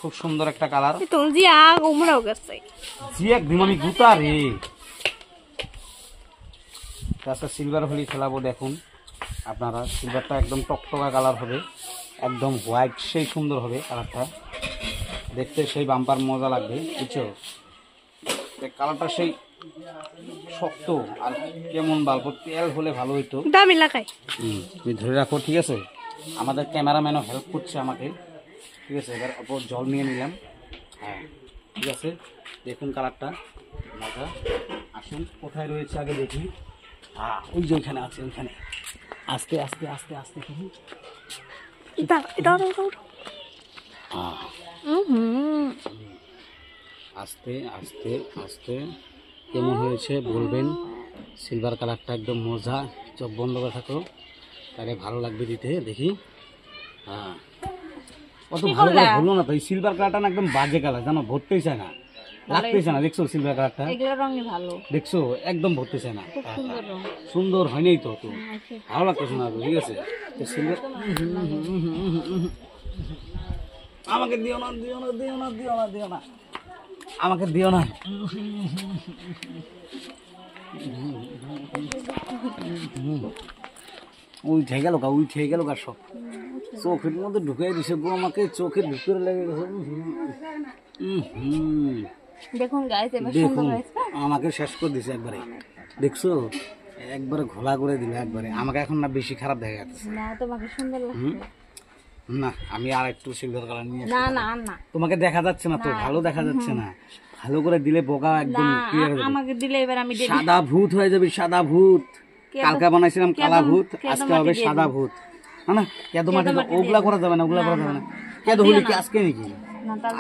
খুব সুন্দর একটা কালার। গুতা রে আচ্ছা সিলভার হোলি খেলাবো। দেখুন আপনারা সিলভারটা একদম টকটকা কালার হবে, একদম হোয়াইট, সেই সুন্দর হবে কালারটা দেখতে, সেই বাম্পার মজা লাগবে বুঝছো। কালারটা সেই শক্ত আর কেমন বাল্ব তেল হলে ভালো হইতো। তুমি ধরে রাখো ঠিক আছে। আমাদের ক্যামেরাম্যানও হেল্প করছে আমাকে ঠিক আছে। এবার অপর জল নিয়ে নিলাম। হ্যাঁ ঠিক আছে, দেখুন কালারটা মজা। আসুন কোথায় রয়েছে আগে দেখি। হ্যাঁ ওই যে ওইখানে আছে, ওইখানে। আস্তে আস্তে আস্তে আস্তে করুন। আস্তে আস্তে আস্তে কেমন হয়েছে বলবেন। সিলভার কালারটা একদম মজা। চোখ বন্ধ করে থাকো, তাহলে ভালো লাগবে দিতে। দেখি হ্যাঁ অত ভালো করে ভুলো না তো। এই সিলভার কালারটা না একদম বাজে কালার, জানো, ভরতেই চায় না, লাগতেছে না। দেখছো সিলভার কালারটা, দেখছো একদম ভরতে চায় না। সুন্দর হয়নি তো, তো ভালো লাগতেছে না ঠিক আছে। তো সিলভার আমাকে দিও না, দিও না, দিও না, দিও না, দিও না, আমাকে দিও না। উঠে গেল গা, উঠে গেল গা, সব চোখের মধ্যে ঢুকাই দিছে গো, আমাকে চোখের ভিতরে লেগে গেছে। দেখুন দেখুন আমাকে শেষ করে দিছে একবারে, দেখছো একবারে ঘোলা করে দিল একবারে। আমাকে এখন না বেশি খারাপ দেখা যাচ্ছে না, তোমাকে সুন্দর লাগছে না। আমি আর একটু সিলভার কালার নিয়ে না না না, তোমাকে দেখা যাচ্ছে না তো, ভালো দেখা যাচ্ছে না। ভালো করে দিলে বোকা একদম আমাকে দিলে এবার আমি সাদা ভূত হয়ে যাবে, সাদা ভূত। কালকে বানাইছিলাম কালা ভূত, আজকে হবে সাদা ভূত। না কেদো মাটি ওগুলা করা যাবে না, ওগুলা করা যাবে না। কেদো হোলি কি আজকে নাকি?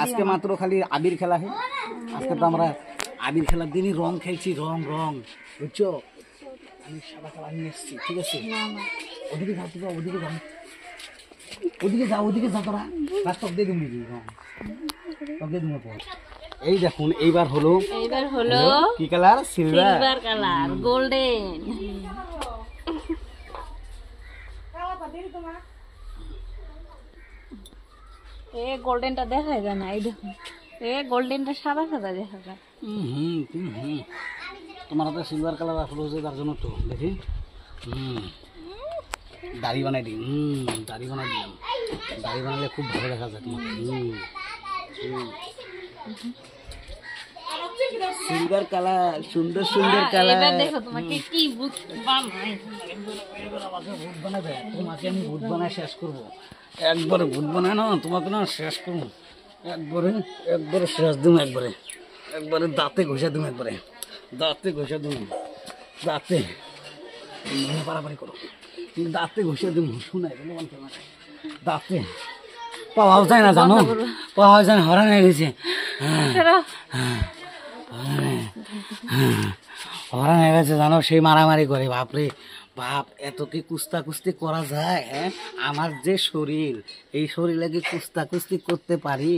আজকে মাত্র খালি আবির খেলা হয়। আজকে তো আমরা আবির খেলার দিনই রং খেলছি, রং রং বুঝছো। আমি সাদা কালার নিয়ে এসেছি ঠিক আছে। ওদিকে যাও, ওদিকে যাও, ওদিকে যাও, ওদিকে যাও তোরা। রাস্তা দিয়ে দিবি রং, টক দিয়ে দিবো। এই দেখুন এইবার হলো কি কালার? Silver colour, golden. গোল্ডেনটা দেখা যায় না, এই দেখুন গোল্ডেনটা সাদা সাদা দেখা যায়। তোমার হাতে সিলভার কালার আসলো যে তার জন্য তো দেখি। দাড়ি বানাই দিই, দাড়ি বানাই দিলাম। দাড়ি বানালে খুব ভালো দেখা যায় তোমাকে। সিলভার কালার, সুন্দর সুন্দর কালার। দেখো তোমাকে কি ভূত বানাই, ভূত বানাবে। তোমাকে আমি ভূত বানায় শেষ করবো, একবারে ভূত বানায় না তোমাকে না শেষ করবো। একবারে একবারে শেষ দিম, একবারে একবারে দাঁতে ঘষে দিম, একবারে দাঁতে ঘষে দিম, দাঁতে পারাপারি করো, দাঁতে ঘষে দিম। শুনাই দাঁতে পাওয়াও যায় না, জানো, পাওয়া যায় না, হরান হয়ে গেছে। হরান হয়ে গেছে জানো, সেই মারামারি করে। বাপরে বাপ, এত কি কুস্তা কুস্তি করা যায়? হ্যাঁ, আমার যে শরীর, এই শরীরে কি কুস্তা কুস্তি করতে পারি?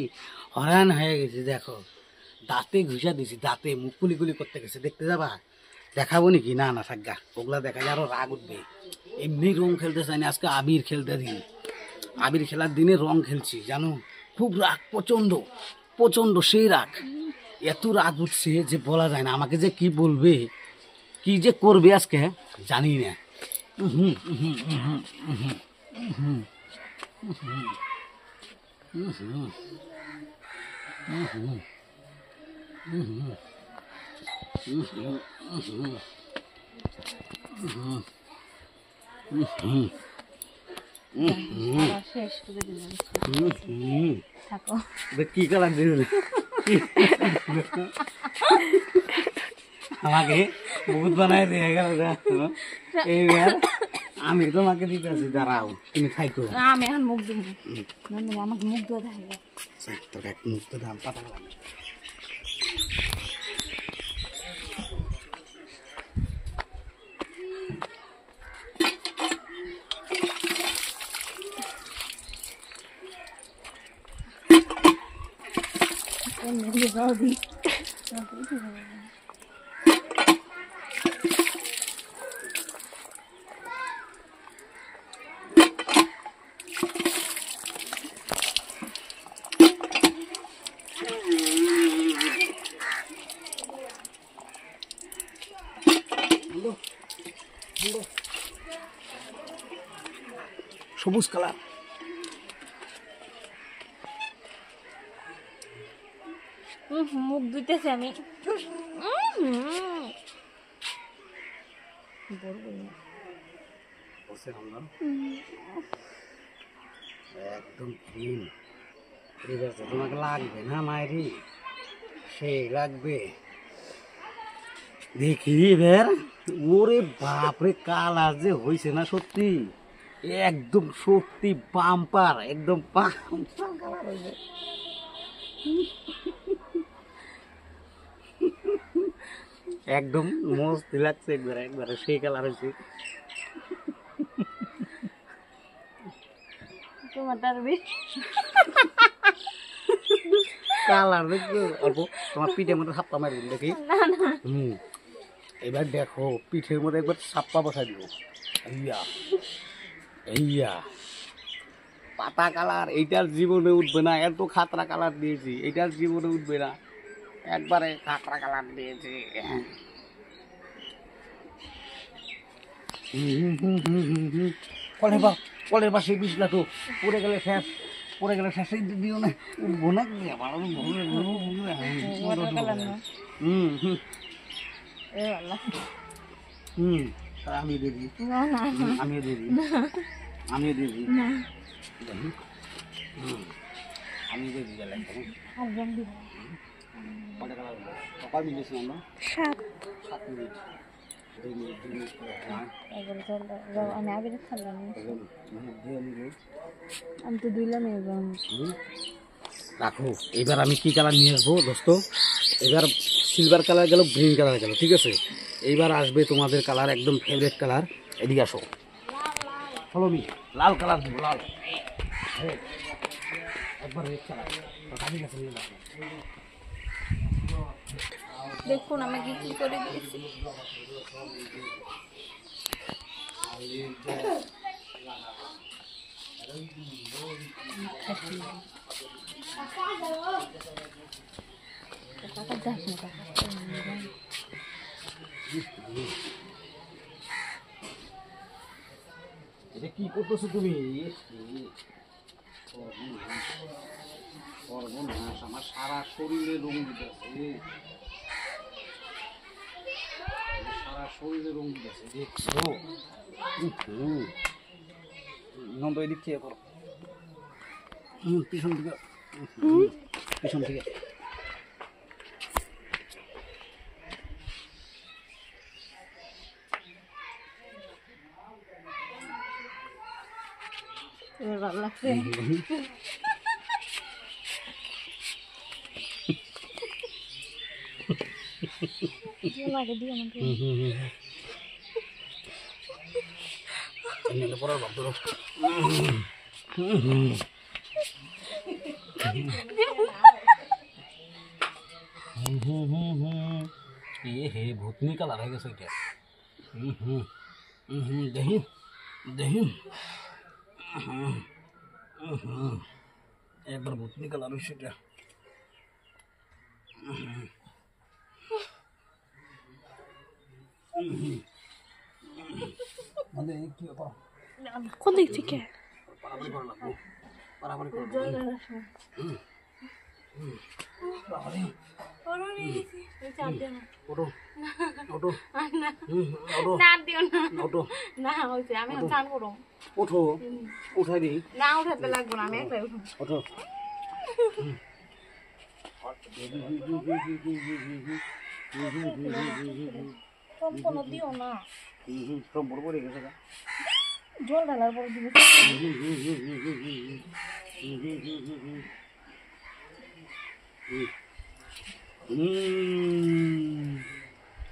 হরান হয়ে গেছে। দেখো দাঁতে ঘুষা দিছি, দাঁতে মুখ কুলি কুলি করতে গেছে। দেখতে যাবা? দেখাবো নাকি? না না থাকা, ওগুলা দেখা যায় আরো রাগ উঠবে। এমনি রং খেলতে চাই না, আজকে আবির খেলতে দিন। আবির খেলার দিনে রং খেলছি জানো, খুব রাগ, প্রচন্ড প্রচন্ড সেই রাগ। এত রাগ উঠছে যে বলা যায় না। আমাকে যে কি বলবে, কি যে করবে আজকে জানি না। কি কালার দিল আমাকে বহুত বানায় দিয়ে গেল। এইবার আমি তোমাকে দিতে আছি, দাঁড়াও তুমি খাইকো। আমি এখন মুখ দিব, আমাকে মুখ দিয়ে দেখা তোর এক মুখ তো দাম পাতা যাবি। সবুজ কালার। মুখ ধুইতেছি আমি। একদম ক্লিন। এবার তো তোমাকে লাগবে না মায়েরি, সেই লাগবে। দেখি এবার, ওরে বাপরে কালার যে হয়েছে না সত্যি, একদম সত্যি বাম্পার, একদম বাম্পার কালার হয়েছে। একদম মস্ত লাগছে, একবারে একবারে সেই কালার হয়েছে। কালার দেখবে অল্প, তোমার পিঠের মধ্যে সাপ্পা মারবেন দেখি। এবার দেখো পিঠের মধ্যে একবার সাপ্পা বসাই দিব। এইয়া এইয়া পাতা কালার, এইটার জীবনে উঠবে না, এত খাতরা কালার দিয়েছি, এইটার জীবনে উঠবে না, একবারে খাতরা কালার দিয়েছি। কলের পাশে বিছলা তো পড়ে গেলে শেষ, পড়ে গেলে শেষ দিও না, উঠবো না। আমি দিদি, আমিও দিদি, আমিও দিদি, আমি দিদি গেলে কটা মিনিট আমরা 7 মিনিট। আমি তো দিলাম। রাখো, এবার আমি কি কালার নিয়ে আসবো দোস্ত, এবার সিলভার কালার গেল, গ্রিন কালার গেল, ঠিক আছে। এইবার আসবে তোমাদের কালার, একদম ফেভারিট কালার। এদিকে আসো, ফলো মি, লাল কালার দেবো, লাল একবার রেড কালার। দেখুন আমাকে কি করে দিয়েছি। এটা কি করতেছো তুমি? আমার সারা শরীরে রং দিতেছে, সারা শরীরে রং দিতেছে, দেখছো? নন্দ এদিক থেকে করো, পিছন থেকে, পিছন থেকে। ভালো লাগছে। হে ভূতনি কালার হয়ে গেছে এটা। দেখি দেখি, একবার ভূতনি কালার হয়েছে এটা। কোন দিক থেকে? ওঠো, উঠাই দিই। না উঠাতে লাগবো না, আমি একলাই উঠবো। ওঠো। সম্পূর্ণ দিও না, সম্পূর্ণ পড়ে গেছে। জল ঢালার পরে দিবে।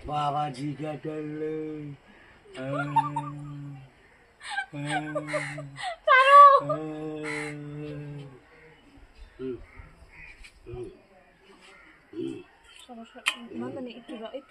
बाबाजी का टल्ल একটু